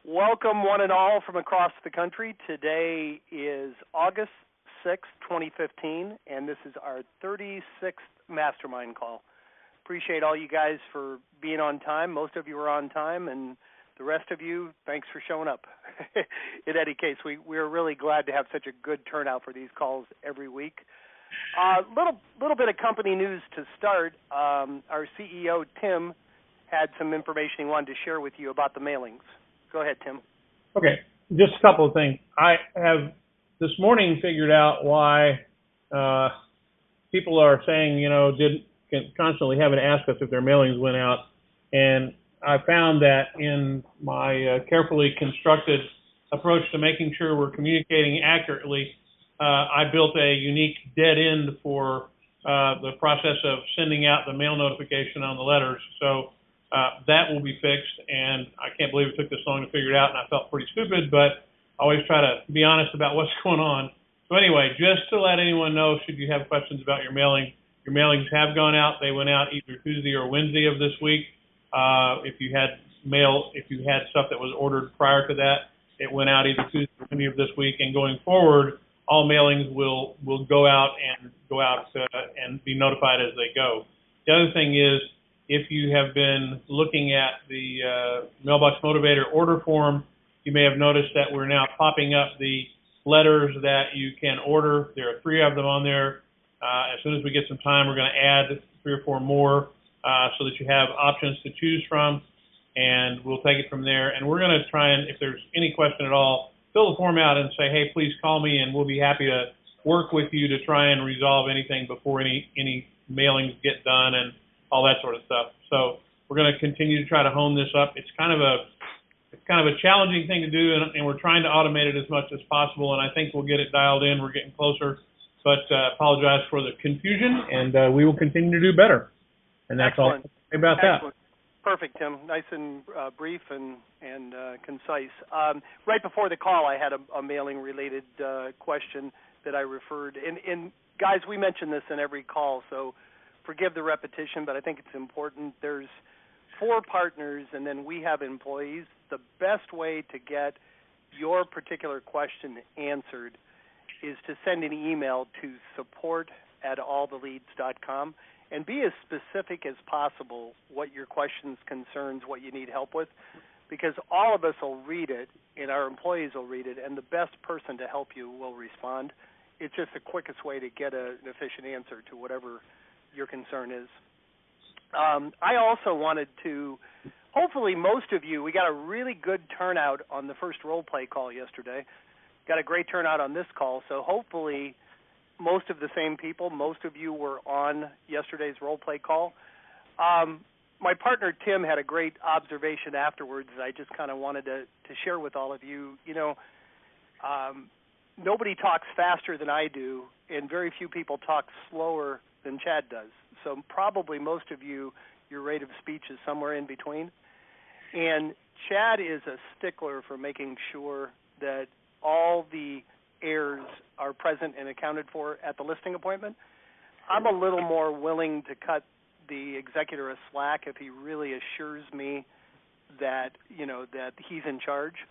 Welcome, one and all, from across the country. Today is August 6th, 2015, and this is our 36th Mastermind call. Appreciate all you guys for being on time. Most of you are on time, and the rest of you, thanks for showing up. In any case, we're really glad to have such a good turnout for these calls every week. Little bit of company news to start. Our CEO, Tim, had some information he wanted to share with you about the mailings. Go ahead, Tim. Okay, just a couple of things. I have this morning figured out why people are saying, can constantly having to ask us if their mailings went out. And I found that in my carefully constructed approach to making sure we're communicating accurately, I built a unique dead end for the process of sending out the mail notification on the letters. So that will be fixed, and I can't believe it took this long to figure it out, and I felt pretty stupid, but I always try to be honest about what's going on. So anyway, just to let anyone know, should you have questions about your mailings have gone out. They went out either Tuesday or Wednesday of this week. If you had stuff that was ordered prior to that, it went out either Tuesday or Wednesday of this week, and going forward, all mailings will go out and be notified as they go. The other thing is, if you have been looking at the Mailbox Motivator order form, you may have noticed that we're now popping up the letters that you can order. There are 3 of them on there. As soon as we get some time, we're going to add 3 or 4 more so that you have options to choose from, and we'll take it from there. And we're going to try and, if there's any question at all, fill the form out and say, hey, please call me, and we'll be happy to work with you to try and resolve anything before any mailings get done and all that sort of stuff. So we're going to continue to try to hone this up. It's kind of a challenging thing to do, and we're trying to automate it as much as possible, and I think we'll get it dialed in. We're getting closer, but apologize for the confusion, and we will continue to do better. And that's Excellent. all about Excellent. that. Perfect, Tim. Nice and brief and concise. Right before the call, I had a mailing-related question that I referred. And guys, we mention this in every call, so forgive the repetition, but I think it's important. There's 4 partners, and then we have employees. The best way to get your particular question answered is to send an email to support@alltheleads.com and be as specific as possible what your questions, concerns, what you need help with, because all of us will read it, and our employees will read it, and the best person to help you will respond. It's just the quickest way to get an efficient answer to whatever your concern is. I also wanted to, hopefully most of you, we got a really good turnout on the first role play call yesterday. Got a great turnout on this call, so hopefully most of the same people, most of you were on yesterday's role play call. My partner Tim had a great observation afterwards that I just kind of wanted to share with all of you. Nobody talks faster than I do, and very few people talk slower than Chad does. So probably most of you, your rate of speech is somewhere in between. And Chad is a stickler for making sure that all the heirs are present and accounted for at the listing appointment. I'm a little more willing to cut the executor a slack if he really assures me that, that he's in charge.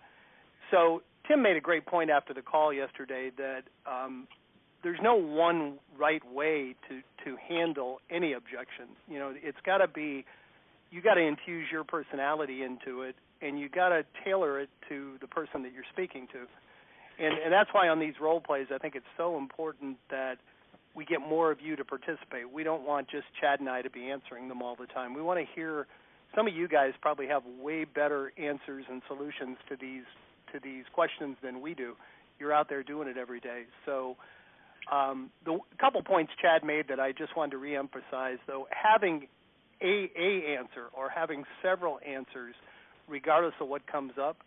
So Tim made a great point after the call yesterday that there's no one right way to handle any objection. It's got to be, you got to infuse your personality into it, and you got to tailor it to the person that you're speaking to. And that's why on these role plays, I think it's so important that we get more of you to participate. We don't want just Chad and I to be answering them all the time. We want to hear, some of you guys probably have way better answers and solutions to these questions than we do. You're out there doing it every day. So the couple points Chad made that I just wanted to reemphasize, though, having a answer or having several answers, regardless of what comes up,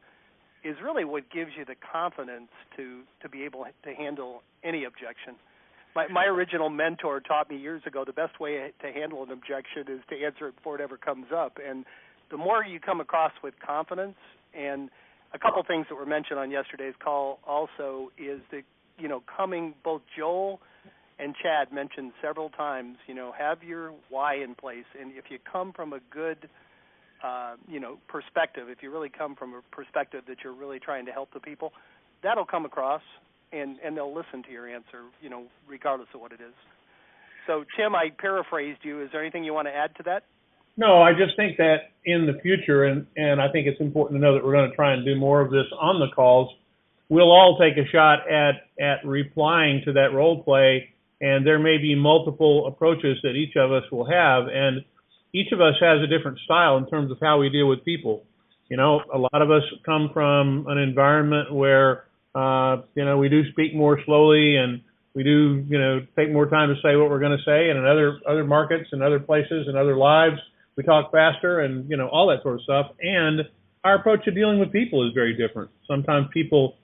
is really what gives you the confidence to be able to handle any objection. My original mentor taught me years ago the best way to handle an objection is to answer it before it ever comes up. And the more you come across with confidence, and a couple things that were mentioned on yesterday's call also is that, both Joel and Chad mentioned several times, have your why in place. And if you come from a good perspective, if you really come from a perspective that you're really trying to help the people, that'll come across, and they'll listen to your answer, regardless of what it is. So, Tim, I paraphrased you. Is there anything you want to add to that? No, I just think that in the future, and I think it's important to know that we're going to try and do more of this on the calls, we'll all take a shot at replying to that role play, and there may be multiple approaches that each of us will have, and each of us has a different style in terms of how we deal with people. A lot of us come from an environment where, we do speak more slowly, and we do, take more time to say what we're going to say, and in other markets and other places and other lives, we talk faster and, all that sort of stuff. And our approach to dealing with people is very different. Sometimes people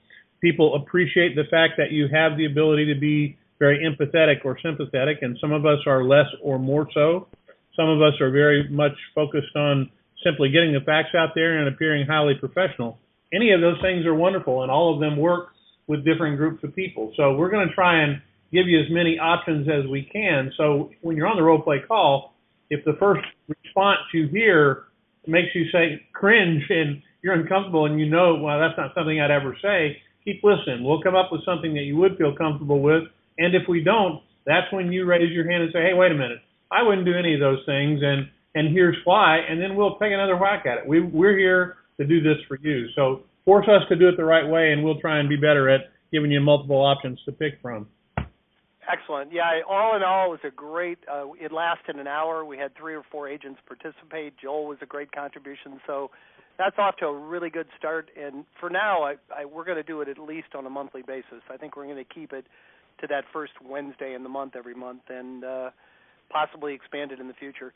appreciate the fact that you have the ability to be very empathetic or sympathetic, and some of us are less or more so. Some of us are very much focused on simply getting the facts out there and appearing highly professional. Any of those things are wonderful, and all of them work with different groups of people. So we're going to try and give you as many options as we can. So when you're on the role play call, if the first response you hear makes you say cringe and you're uncomfortable and well, that's not something I'd ever say, keep listening. We'll come up with something that you would feel comfortable with. And if we don't, that's when you raise your hand and say, hey, wait a minute, I wouldn't do any of those things, and here's why, and then we'll take another whack at it. We're here to do this for you. So force us to do it the right way, and we'll try and be better at giving you multiple options to pick from. Excellent. Yeah, all in all, it was a great, it lasted an hour. We had 3 or 4 agents participate. Joel was a great contribution. So that's off to a really good start. And for now, we're going to do it at least on a monthly basis. I think we're going to keep it to that first Wednesday in the month every month, and possibly expand it in the future.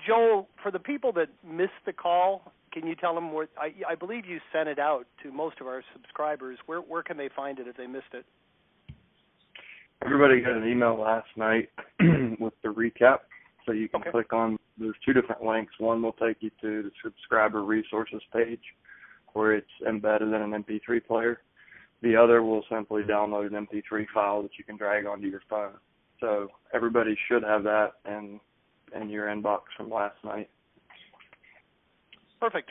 Joel, for the people that missed the call, can you tell them where, I believe you sent it out to most of our subscribers. Where can they find it if they missed it? Everybody got an email last night with the recap, so you can click on, there's 2 different links. One will take you to the subscriber resources page where it's embedded in an MP3 player. The other will simply download an MP3 file that you can drag onto your phone. So everybody should have that in your inbox from last night. Perfect.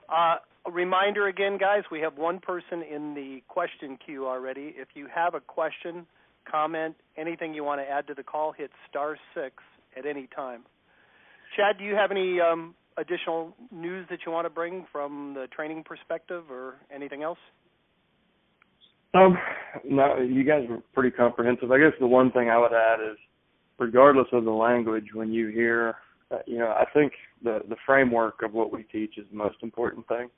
A reminder again, guys, we have one person in the question queue already. If you have a question, comment, anything you want to add to the call, hit *6 at any time. Chad, do you have any additional news that you want to bring from the training perspective or anything else? No, you guys were pretty comprehensive. I guess the one thing I would add is, regardless of the language, when you hear, I think the framework of what we teach is the most important thing.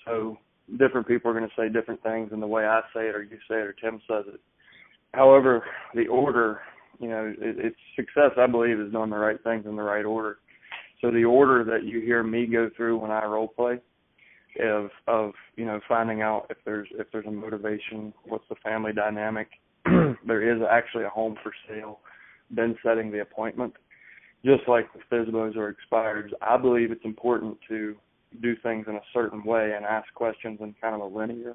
So different people are going to say different things in the way I say it or you say it or Tim says it. However, the order, it's success, I believe, is doing the right things in the right order. So the order that you hear me go through when I role play of finding out if there's a motivation, what's the family dynamic, there is actually a home for sale, then setting the appointment. Just like the FSBOs or expireds, I believe it's important to do things in a certain way and ask questions in kind of a linear,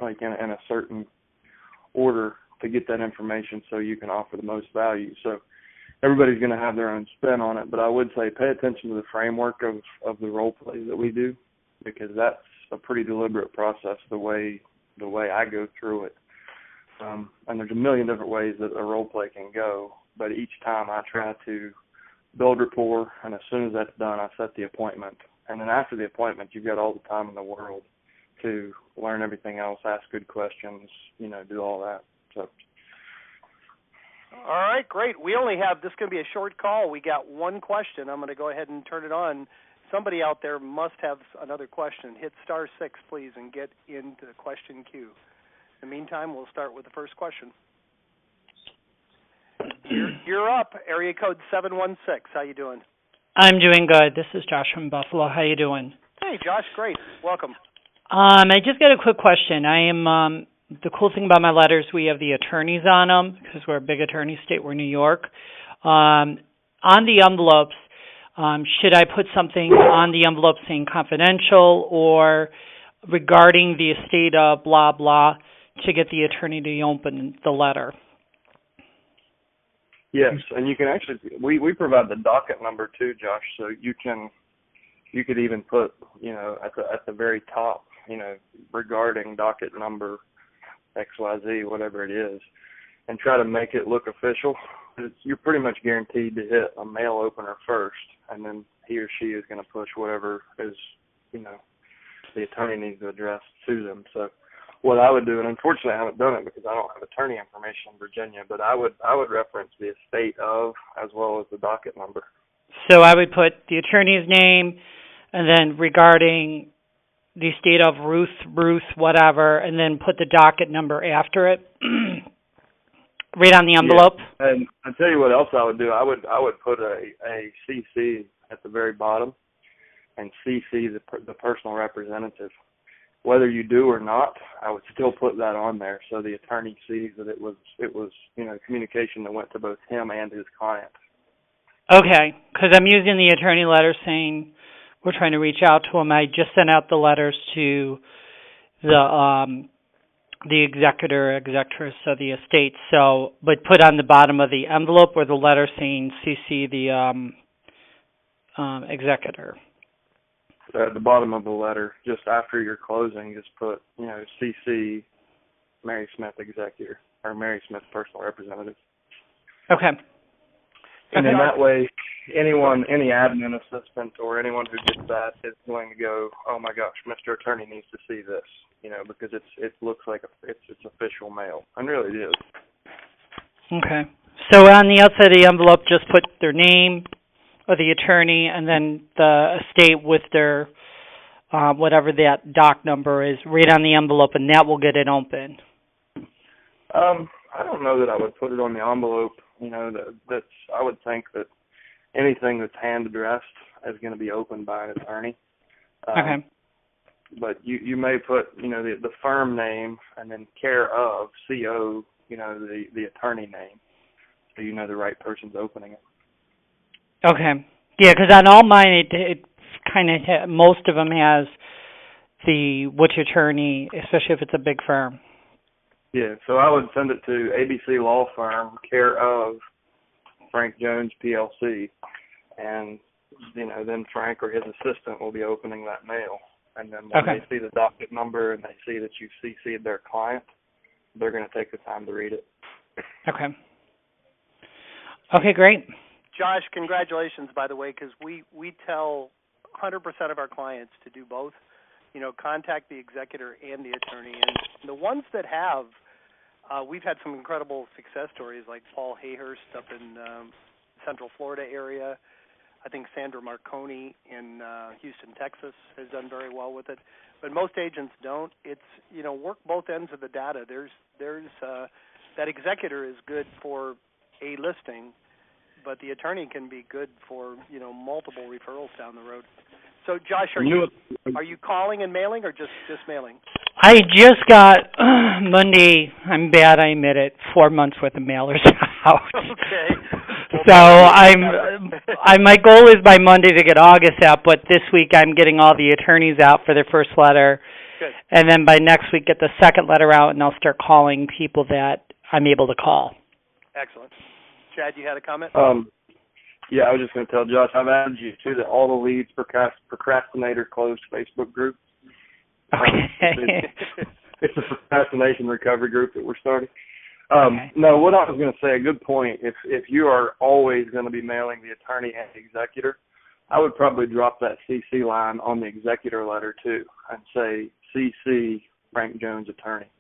like in a certain order to get that information so you can offer the most value. So everybody's going to have their own spin on it, but I would say pay attention to the framework of the role plays that we do, because that's a pretty deliberate process the way I go through it. And there's a million different ways that a role play can go, but each time I try to build rapport, and as soon as that's done, I set the appointment. And then after the appointment, you've got all the time in the world to learn everything else, ask good questions, do all that. So. All right, great. We only have, this is going to be a short call. We got one question. I'm going to go ahead and turn it on. Somebody out there must have another question. Hit *6, please, and get into the question queue. In the meantime, we'll start with the first question. You're up, area code 716. How you doing? I'm doing good. This is Josh from Buffalo. How you doing? Hey, Josh. Great. Welcome. I just got a quick question. I am the cool thing about my letters, we have the attorneys on them because we're a big attorney state. We're New York. On the envelopes, should I put something on the envelope saying confidential or regarding the estate of blah, blah, to get the attorney to open the letter? Yes, and you can actually, we provide the docket number too, Josh, so you can you could even put, at the very top, regarding docket number XYZ, whatever it is, and try to make it look official. You're pretty much guaranteed to hit a mail opener first, and then he or she is going to push whatever is, the attorney needs to address to them. So what I would do, and unfortunately I haven't done it because I don't have attorney information in Virginia, but I would reference the estate of as well as the docket number. So I would put the attorney's name, and then regarding the estate of Ruth, whatever, and then put the docket number after it, right on the envelope. Yeah. And I'll tell you what else I would do. I would put a CC at the very bottom, and CC the personal representative. Whether you do or not, I would still put that on there so the attorney sees that it was communication that went to both him and his client. Okay, because I'm using the attorney letter saying we're trying to reach out to him. I just sent out the letters to the executor, executress of the estate. So, but put on the bottom of the envelope or the letter saying CC the executor. At the bottom of the letter, just after your closing, just put, CC Mary Smith executor or Mary Smith personal representative. Okay. And in that way, any admin assistant or anyone who gets that is going to go, oh my gosh, Mr. Attorney needs to see this, because it looks like it's official mail, and really it is. Okay. So on the outside of the envelope, just put their name or the attorney, and then the estate with their whatever that doc number is, right on the envelope, and that will get it open. I don't know that I would put it on the envelope. I would think that anything that's hand addressed is going to be opened by an attorney. Okay. But you may put, the firm name and then care of, CO, the attorney name, so the right person's opening it. Okay. Yeah, because on all mine, it kind of, most of them has the which attorney, especially if it's a big firm. Yeah, so I would send it to ABC Law Firm, care of Frank Jones, PLC, and, then Frank or his assistant will be opening that mail. And then when they see the docket number and they see that you've CC'd their client, they're going to take the time to read it. Okay. Okay, great. Josh, congratulations, by the way, because we tell 100% of our clients to do both. Contact the executor and the attorney. And the ones that have, we've had some incredible success stories like Paul Hayhurst up in Central Florida area. I think Sandra Marconi in Houston, Texas has done very well with it. But most agents don't. It's, work both ends of the data. There's that executor is good for a listing, but the attorney can be good for, multiple referrals down the road. So, Josh, are you calling and mailing or just mailing? I just got Monday. I'm bad, I admit it. 4 months worth of mailers out. Okay. So my goal is by Monday to get August out, but this week I'm getting all the attorneys out for their first letter. Good. And then by next week get the second letter out, and I'll start calling people that I'm able to call. Excellent. Chad, you had a comment? Yeah, I was just going to tell Josh, I've added you to the All the Leads Procrastinator Closed Facebook group. Okay. It's a procrastination recovery group that we're starting. No, what I was going to say, a good point, if you are always going to be mailing the attorney and the executor, I would probably drop that CC line on the executor letter too and say CC Frank Jones attorney.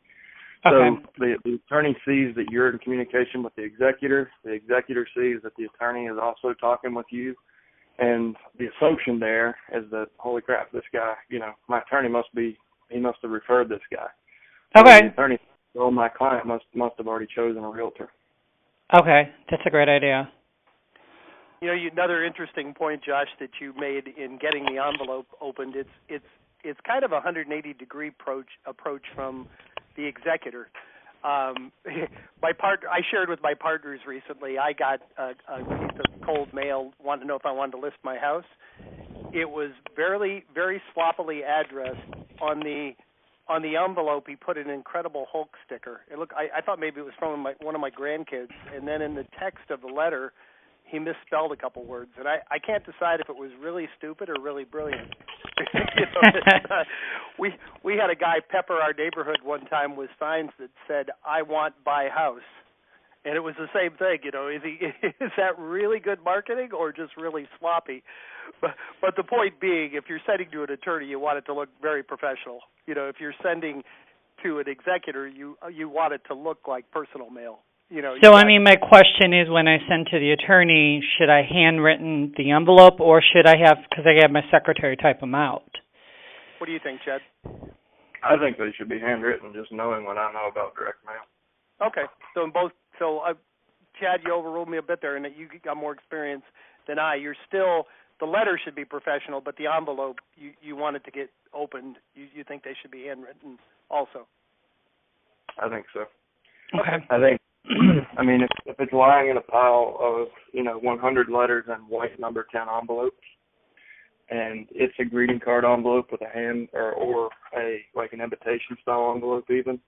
Okay. So the attorney sees that you're in communication with the executor sees that the attorney is also talking with you, and the assumption there is that, holy crap, this guy, my attorney must have referred this guy. Okay. So the attorney, my client must have already chosen a realtor. Okay, that's a great idea. Another interesting point, Josh, that you made in getting the envelope opened, it's kind of a 180-degree approach from the executor. I shared with my partners recently, I got a piece of cold mail, wanted to know if I wanted to list my house. It was very, very sloppily addressed. On the envelope, he put an Incredible Hulk sticker. I thought maybe it was from one of my grandkids, and then in the text of the letter, he misspelled a couple words, and I can't decide if it was really stupid or really brilliant. We had a guy pepper our neighborhood one time with signs that said "I want buy house," and it was the same thing. Is that really good marketing or just really sloppy? But the point being, if you're sending to an attorney, you want it to look very professional. If you're sending to an executor, you want it to look like personal mail. So, my question is, when I send to the attorney, should I handwritten the envelope, or should I have, because I have my secretary type them out? What do you think, Chad? I think they should be handwritten, just knowing what I know about direct mail. Okay. So Chad, you overruled me a bit there, and that you got more experience than I. The letter should be professional, but the envelope, you want it to get opened. You think they should be handwritten also? I think so. Okay. I think, if it's lying in a pile of, 100 letters and white number 10 envelopes, and it's a greeting card envelope with a hand or an invitation style envelope even,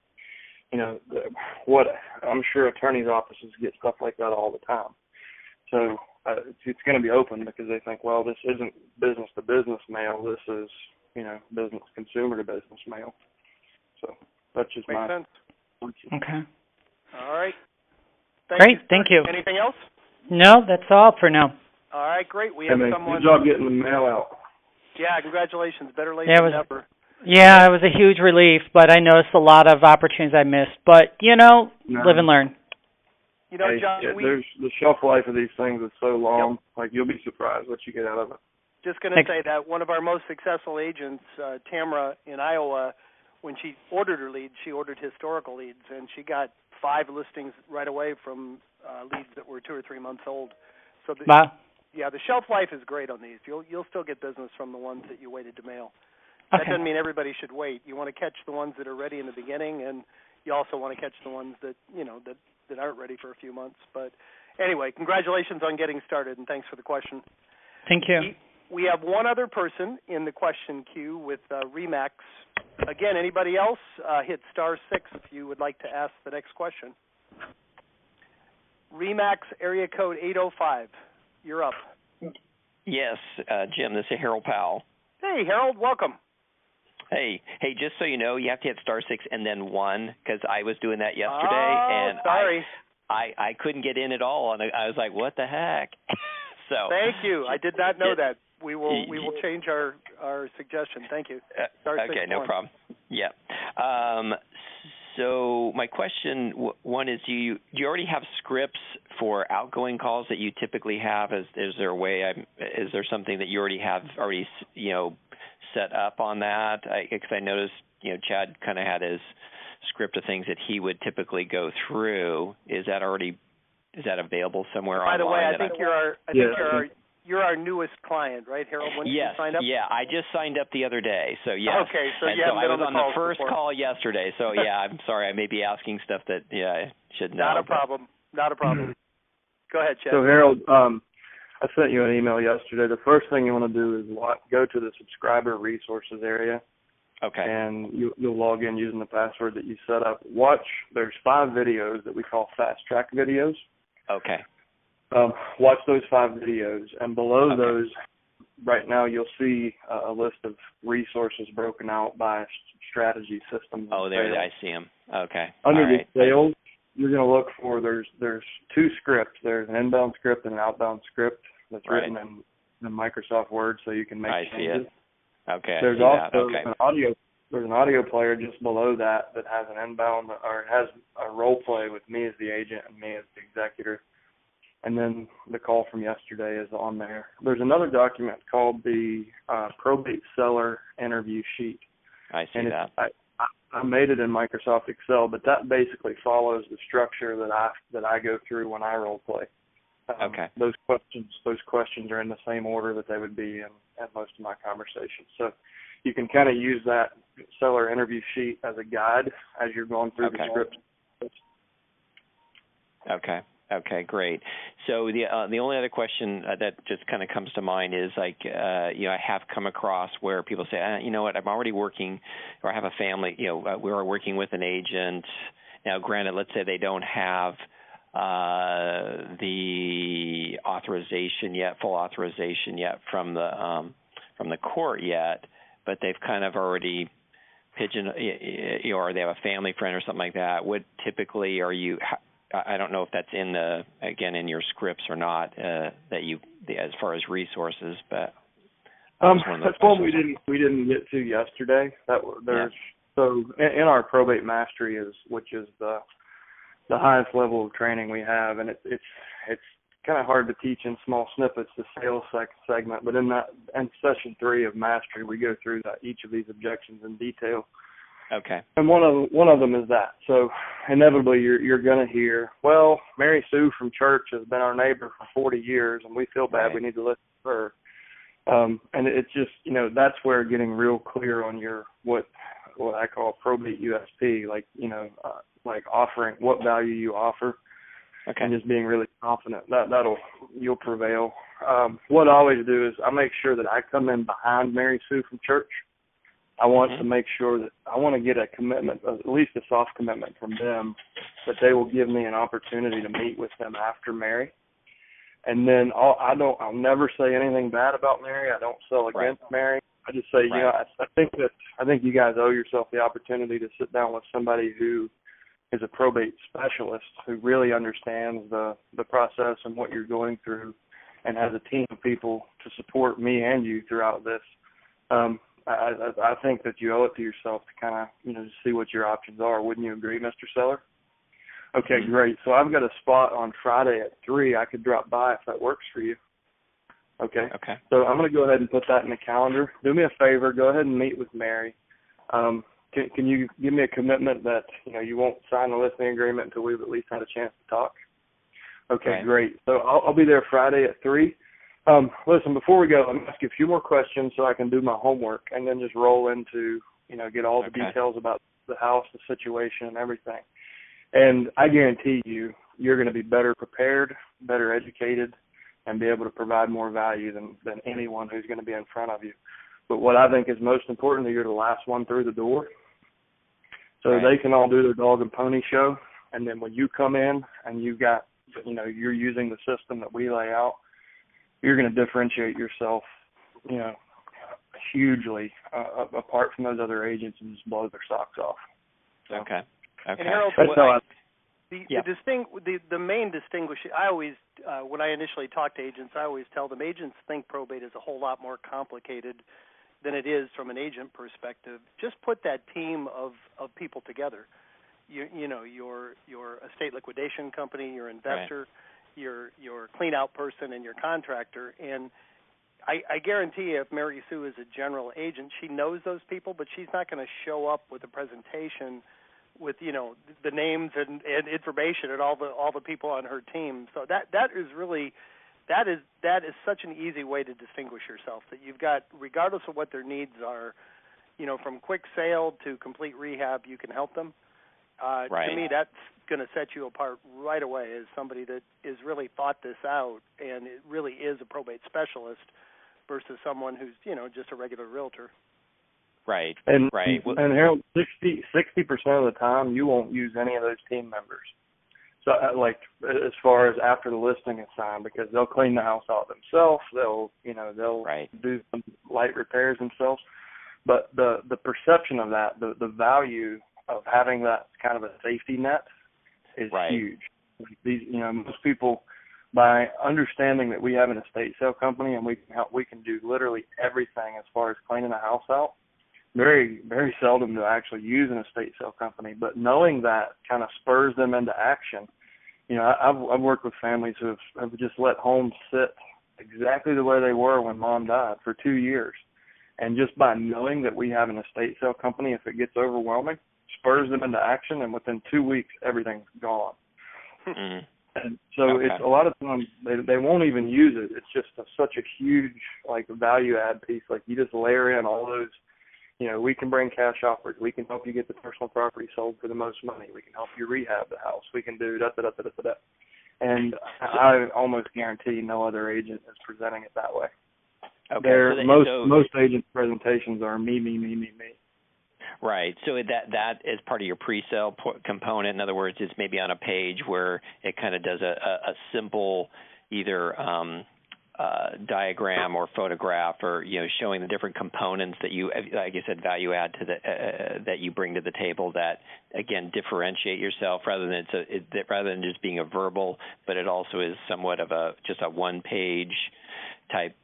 what I'm sure attorneys' offices get stuff like that all the time. So it's going to be open because they think, well, this isn't business to business mail. This is, business consumer to business mail. So that's just Makes sense. Okay. All right. Great. Thank you. Anything else? No, that's all for now. All right. Great. We have someone. Good job getting the mail out. Yeah. Congratulations. Better late than never. Yeah, it was a huge relief, but I noticed a lot of opportunities I missed. But live and learn. John, there's the shelf life of these things is so long. Yep. Like, you'll be surprised what you get out of it. Just going to say that one of our most successful agents, Tamara in Iowa, when she ordered her leads, she ordered historical leads, and she got 5 listings right away from leads that were 2 or 3 months old. So the shelf life is great on these. You'll still get business from the ones that you waited to mail. That doesn't mean everybody should wait. You want to catch the ones that are ready in the beginning, and you also want to catch the ones that that aren't ready for a few months. But anyway, congratulations on getting started, and thanks for the question. Thank you. We have one other person in the question queue with Remax. Again, anybody else, hit *6 if you would like to ask the next question. Remax, area code 805. You're up. Yes, Jim, this is Harold Powell. Hey, Harold, welcome. Hey, just so you know, you have to hit *6 and then 1, because I was doing that yesterday, and sorry. I couldn't get in at all, and I was like, what the heck? So thank you. I did not know that. We will change our suggestion. Thank you. Okay, no problem. Yeah. So my question one is, do you already have scripts for outgoing calls that you typically have? Is there a way? Is there something that you already have set up on that? Because I noticed Chad kind of had his script of things that he would typically go through. Is that available somewhere online? By the way, I think you're our newest client, right, Harold? When did you sign up? Yeah, I just signed up the other day, so yes. Okay, so I was on the first call yesterday, so yeah, I'm sorry, I may be asking stuff that I should know. Not a problem. Go ahead, Chad. So Harold, I sent you an email yesterday. The first thing you want to do is go to the subscriber resources area. Okay. And you'll log in using the password that you set up. There's 5 videos that we call fast track videos. Okay. Watch those 5 videos, and below those, right now, you'll see a list of resources broken out by strategy systems. Oh, there, I see them. Okay. Under the sales, you're going to look for, there's 2 scripts. There's an inbound script and an outbound script that's written in Microsoft Word, so you can make changes. I see it. Okay. There's also an audio player just below that has an inbound, or has a role play with me as the agent and me as the executor. And then the call from yesterday is on there. There's another document called the Probate Seller Interview Sheet. I see that. I made it in Microsoft Excel, but that basically follows the structure that I go through when I role play. Okay. Those questions are in the same order that they would be in most of my conversations. So you can kind of use that seller interview sheet as a guide as you're going through the script. Okay, great. So the only other question that just kind of comes to mind is I have come across where people say, you know what, I'm already working, or I have a family, we're working with an agent. Now, granted, let's say they don't have the full authorization yet from the court yet, but they've kind of already or they have a family friend or something like that. What typically I don't know if that's in your scripts or not, as far as resources, but that's one we didn't get to yesterday. So in our probate mastery which is the highest level of training we have, and it's kind of hard to teach in small snippets, the sales segment, but in session 3 of mastery, we go through each of these objections in detail. Okay. And one of them is that. So inevitably you're going to hear, well, Mary Sue from church has been our neighbor for 40 years, and we feel bad. Right. We need to listen to her. And it's just, that's where getting real clear on your what I call probate USP, like offering what value you offer. Okay. And just being really confident you'll prevail. What I always do is I make sure that I come in behind Mary Sue from church. I want to make sure that I want to get a commitment, at least a soft commitment from them, that they will give me an opportunity to meet with them after Mary. And then I'll never say anything bad about Mary. I don't sell against Mary. I just say, I think you guys owe yourself the opportunity to sit down with somebody who is a probate specialist who really understands the process and what you're going through, and has a team of people to support me and you throughout this. I think that you owe it to yourself to kind of, see what your options are. Wouldn't you agree, Mr. Seller? Okay, great. So I've got a spot on Friday at 3. I could drop by if that works for you. Okay. Okay. So I'm going to go ahead and put that in the calendar. Do me a favor. Go ahead and meet with Mary. Can you give me a commitment that, you won't sign the listing agreement until we've at least had a chance to talk? Okay, great. So I'll be there Friday at 3. Listen, before we go, let me ask you a few more questions so I can do my homework and then just roll into, get all the details about the house, the situation, and everything. And I guarantee you're going to be better prepared, better educated, and be able to provide more value than anyone who's going to be in front of you. But what I think is most important is you're the last one through the door. So they can all do their dog and pony show. And then when you come in and you've got, you're using the system that we lay out, you're going to differentiate yourself, hugely apart from those other agents and just blow their socks off. So, okay. And Harold, the main distinguishing, I always, when I initially talk to agents, I always tell them agents think probate is a whole lot more complicated than it is from an agent perspective. Just put that team of people together. Your estate liquidation company, your investor, your clean out person, and your contractor. And I guarantee you, if Mary Sue is a general agent, she knows those people, but she's not going to show up with a presentation with the names and information and all the people on her team. So that is such an easy way to distinguish yourself, that you've got, regardless of what their needs are, from quick sale to complete rehab, you can help them. To me, that's going to set you apart right away as somebody that is really thought this out and it really is a probate specialist versus someone who's just a regular realtor. Right. And Harold, 60% of the time you won't use any of those team members. So, as far as after the listing is signed, because they'll clean the house out themselves, they'll do some light repairs themselves. But the perception of that, the value of having that kind of a safety net is huge. Most people, by understanding that we have an estate sale company and we can do literally everything as far as cleaning the house out. Very, very seldom to actually use an estate sale company, but knowing that kind of spurs them into action. I've worked with families who have just let homes sit exactly the way they were when mom died for 2 years. And just by knowing that we have an estate sale company, if it gets overwhelming, spurs them into action, and within 2 weeks, everything's gone. Mm-hmm. And so it's a lot of times they won't even use it. It's just such a huge value add piece. You just layer in all those. We can bring cash offers. We can help you get the personal property sold for the most money. We can help you rehab the house. We can do da-da-da-da-da-da. And I almost guarantee no other agent is presenting it that way. Okay. Most agent presentations are me. Right. So that is part of your pre-sale component. In other words, it's maybe on a page where it kind of does a simple either diagram or photograph, or showing the different components that you, like you said, value add to that you bring to the table that again differentiate yourself rather than just being a verbal, but it also is somewhat of just a one-page type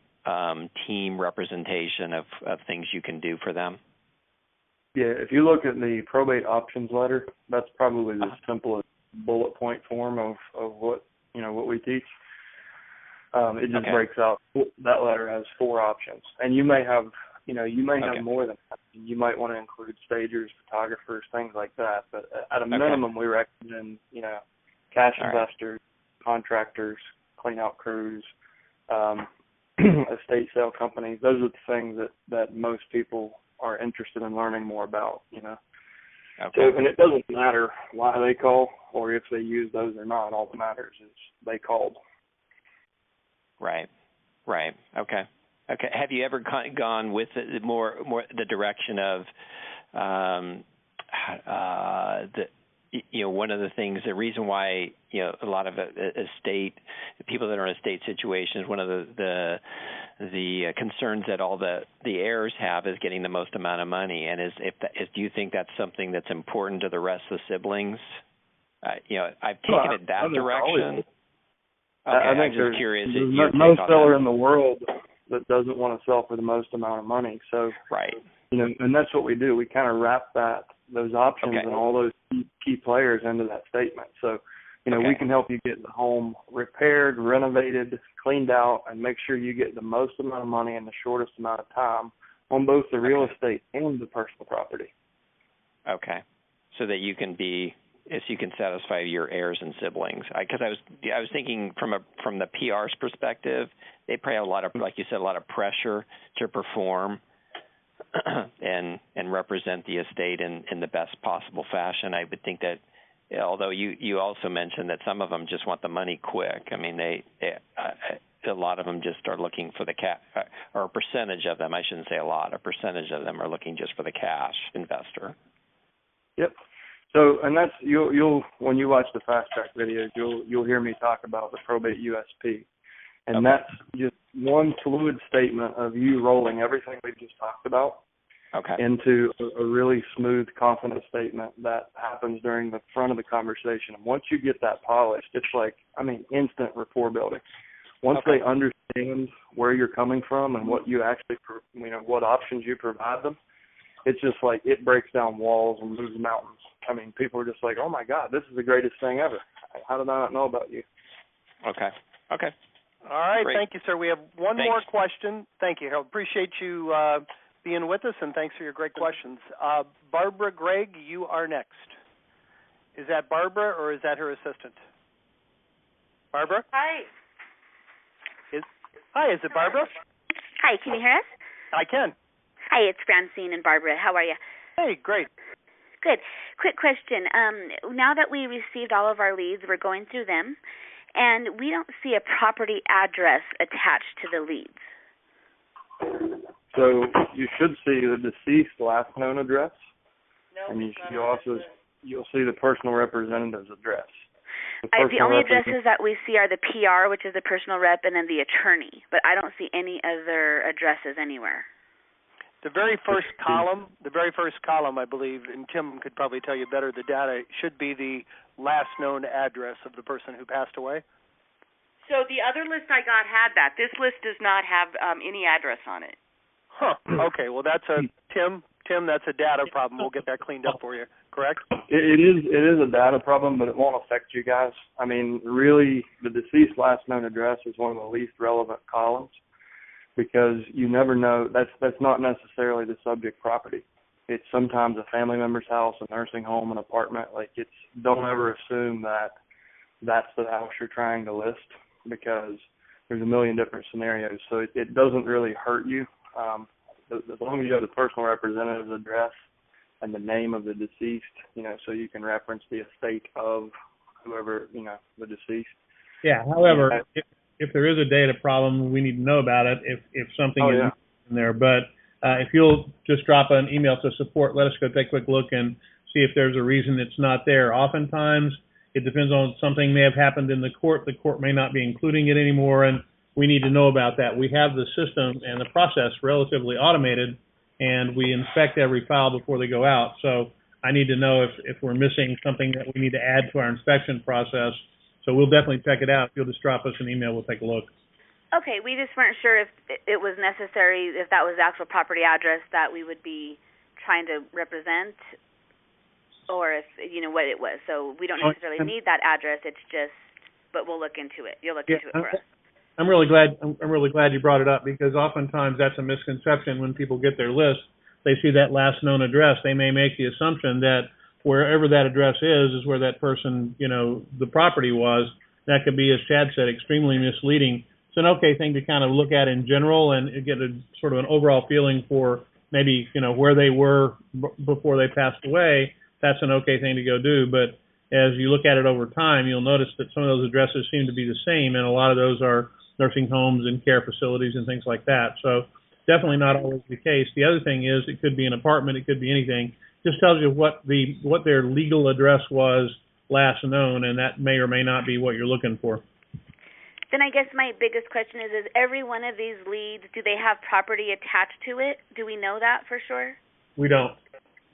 team representation of things you can do for them. Yeah, if you look at the probate options letter, that's probably the simplest bullet point form of what we teach. It just breaks out. That letter has 4 options, and you may have more than that. You might want to include stagers, photographers, things like that. But at a minimum, we recommend cash investors, contractors, clean out crews, estate sale companies. Those are the things that most people are interested in learning more about, So, and it doesn't matter why they call or if they use those or not. All that matters is they called. Right. Okay. Have you ever gone with more the direction of one of the things, the reason why a lot of people that are in estate situations, one of the concerns that all the heirs have is getting the most amount of money, and do you think that's something that's important to the rest of the siblings? I've taken it that direction. Okay, I think I'm just curious. There's no seller in the world that doesn't want to sell for the most amount of money. So, right. And that's what we do. We kind of wrap those options and all those key players into that statement. So, we can help you get the home repaired, renovated, cleaned out, and make sure you get the most amount of money in the shortest amount of time on both the real estate and the personal property. Okay. So that you can satisfy your heirs and siblings. Because I was thinking from the PR's perspective, they probably have a lot of, like you said, a lot of pressure to perform and represent the estate in the best possible fashion. I would think that, although you also mentioned that some of them just want the money quick. I mean, a lot of them just are looking for the cash, or a percentage of them. I shouldn't say a lot. A percentage of them are looking just for the cash investor. Yep. So, and that's you'll when you watch the fast track videos, you'll hear me talk about the probate USP, and that's just one fluid statement of you rolling everything we've just talked about into a really smooth, confident statement that happens during the front of the conversation. And once you get that polished, it's like, instant rapport building. Once they understand where you're coming from and what you actually, what options you provide them, it's just like it breaks down walls and moves mountains. People are just like, oh, my God, this is the greatest thing ever. How did I not know about you? Okay. All right. Great. Thank you, sir. We have one more question. Thank you, Harold. Appreciate you being with us, and thanks for your great questions. Barbara Gregg, you are next. Is that Barbara or is that her assistant? Barbara? Hi. Hi, is it Barbara? Hi, can you hear us? I can. Hi, it's Francine and Barbara. How are you? Hey, great. Good. Quick question. Now that we received all of our leads, we're going through them, and we don't see a property address attached to the leads. So you should see the deceased last known address, and you'll see the personal representative's address. The only addresses that we see are the PR, which is the personal rep, and then the attorney, but I don't see any other addresses anywhere. The very first column, I believe, and Tim could probably tell you better, the data should be the last known address of the person who passed away. So the other list I got had that. This list does not have any address on it. Huh. Okay, well, that's Tim, that's a data problem. We'll get that cleaned up for you, correct? It is a data problem, but it won't affect you guys. Really, the deceased last known address is one of the least relevant columns, because you never know. That's not necessarily the subject property. It's sometimes a family member's house, a nursing home, an apartment. Don't ever assume that that's the house you're trying to list, because there's a million different scenarios. So it doesn't really hurt you. As long as you have the personal representative's address and the name of the deceased, so you can reference the estate of whoever, the deceased. Yeah, however, if there is a data problem, we need to know about it if something is in there. But if you'll just drop an email to support, let us go take a quick look and see if there's a reason it's not there. Oftentimes, it depends on something may have happened in the court. The court may not be including it anymore, and we need to know about that. We have the system and the process relatively automated, and we inspect every file before they go out. So I need to know if we're missing something that we need to add to our inspection process. So we'll definitely check it out. If you'll just drop us an email, we'll take a look. Okay, we just weren't sure if it was necessary, if that was the actual property address that we would be trying to represent, or if, what it was. So we don't necessarily need that address. It's just, but we'll look into it. You'll look into it for us. I'm really glad you brought it up, because oftentimes that's a misconception when people get their list. They see that last known address. They may make the assumption that wherever that address is where that person, the property was. That could be, as Chad said, extremely misleading. It's an okay thing to kind of look at in general and get a sort of an overall feeling for maybe, where they were before they passed away. That's an okay thing to go do. But as you look at it over time, you'll notice that some of those addresses seem to be the same, and a lot of those are nursing homes and care facilities and things like that. So definitely not always the case. The other thing is it could be an apartment, it could be anything. Just tells you what their legal address was last known, and that may or may not be what you're looking for. Then I guess my biggest question is every one of these leads, do they have property attached to it? Do we know that for sure? We don't.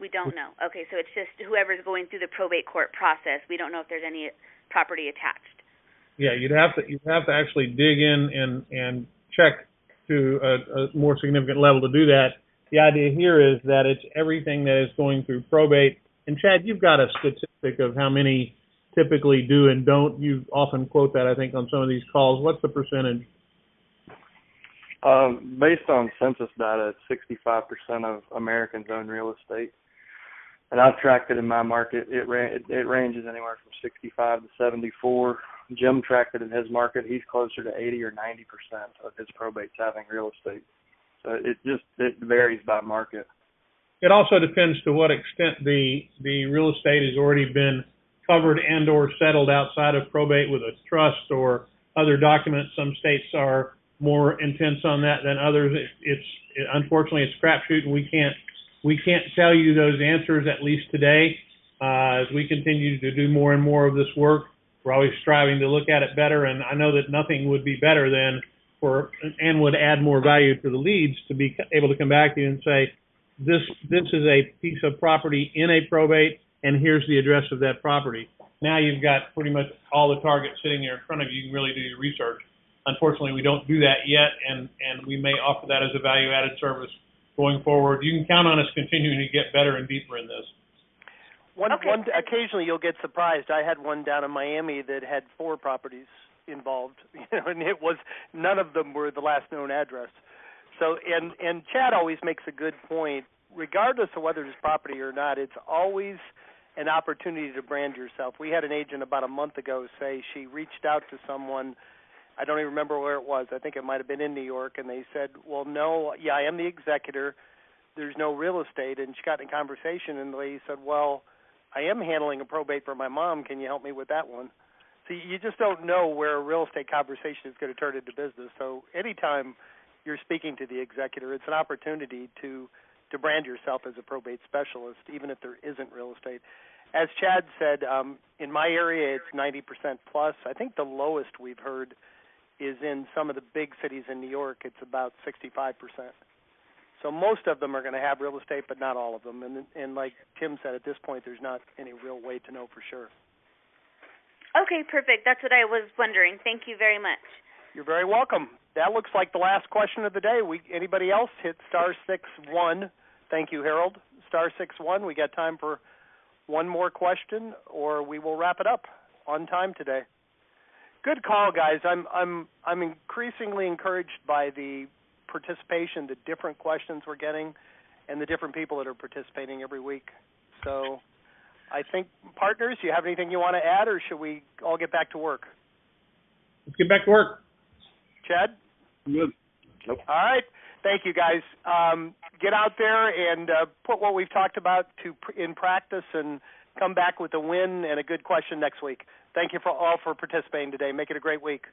We don't know. Okay, so it's just whoever's going through the probate court process. We don't know if there's any property attached. Yeah, you'd have to actually dig in and check to a more significant level to do that. The idea here is that it's everything that is going through probate. And Chad, you've got a statistic of how many typically do and don't. You often quote that, I think, on some of these calls. What's the percentage? Based on census data, it's 65% of Americans own real estate. And I've tracked it in my market. It ranges anywhere from 65 to 74. Jim tracked it in his market. He's closer to 80 or 90% of his probates having real estate. So it varies by market. It also depends to what extent the real estate has already been covered and or settled outside of probate with a trust or other documents. Some states are more intense on that than others. Unfortunately, it's crapshoot, and we can't tell you those answers, at least today. As we continue to do more and more of this work, we're always striving to look at it better, and I know that nothing would be better than and would add more value to the leads to be able to come back to you and say, this is a piece of property in a probate, and here's the address of that property. Now you've got pretty much all the targets sitting there in front of you. You can really do your research. Unfortunately, we don't do that yet, and we may offer that as a value-added service going forward. You can count on us continuing to get better and deeper in this. Occasionally you'll get surprised. I had one down in Miami that had 4 properties involved, and it was none of them were the last known address. So, and Chad always makes a good point. Regardless of whether it's property or not, it's always an opportunity to brand yourself. We had an agent about a month ago say she reached out to someone. I don't even remember where it was. I think it might have been in New York, and they said, well, no, yeah, I am the executor. There's no real estate. And she got in a conversation, and the lady said, well, I am handling a probate for my mom. Can you help me with that one? So you just don't know where a real estate conversation is going to turn into business. So anytime you're speaking to the executor, it's an opportunity to brand yourself as a probate specialist, even if there isn't real estate. As Chad said, in my area, it's 90% plus. I think the lowest we've heard is in some of the big cities in New York. It's about 65%. So most of them are going to have real estate, but not all of them. And like Tim said, at this point, there's not any real way to know for sure. Okay, perfect. That's what I was wondering. Thank you very much. You're very welcome. That looks like the last question of the day. Anybody else hit *61? Thank you, Harold. *61. We got time for one more question, or we will wrap it up on time today. Good call, guys. I'm increasingly encouraged by the participation, the different questions we're getting, and the different people that are participating every week. So I think, partners, you have anything you want to add, or should we all get back to work? Let's get back to work. Chad? Good. Nope. All right. Thank you, guys. Get out there and put what we've talked about in practice and come back with a win and a good question next week. Thank you all for participating today. Make it a great week.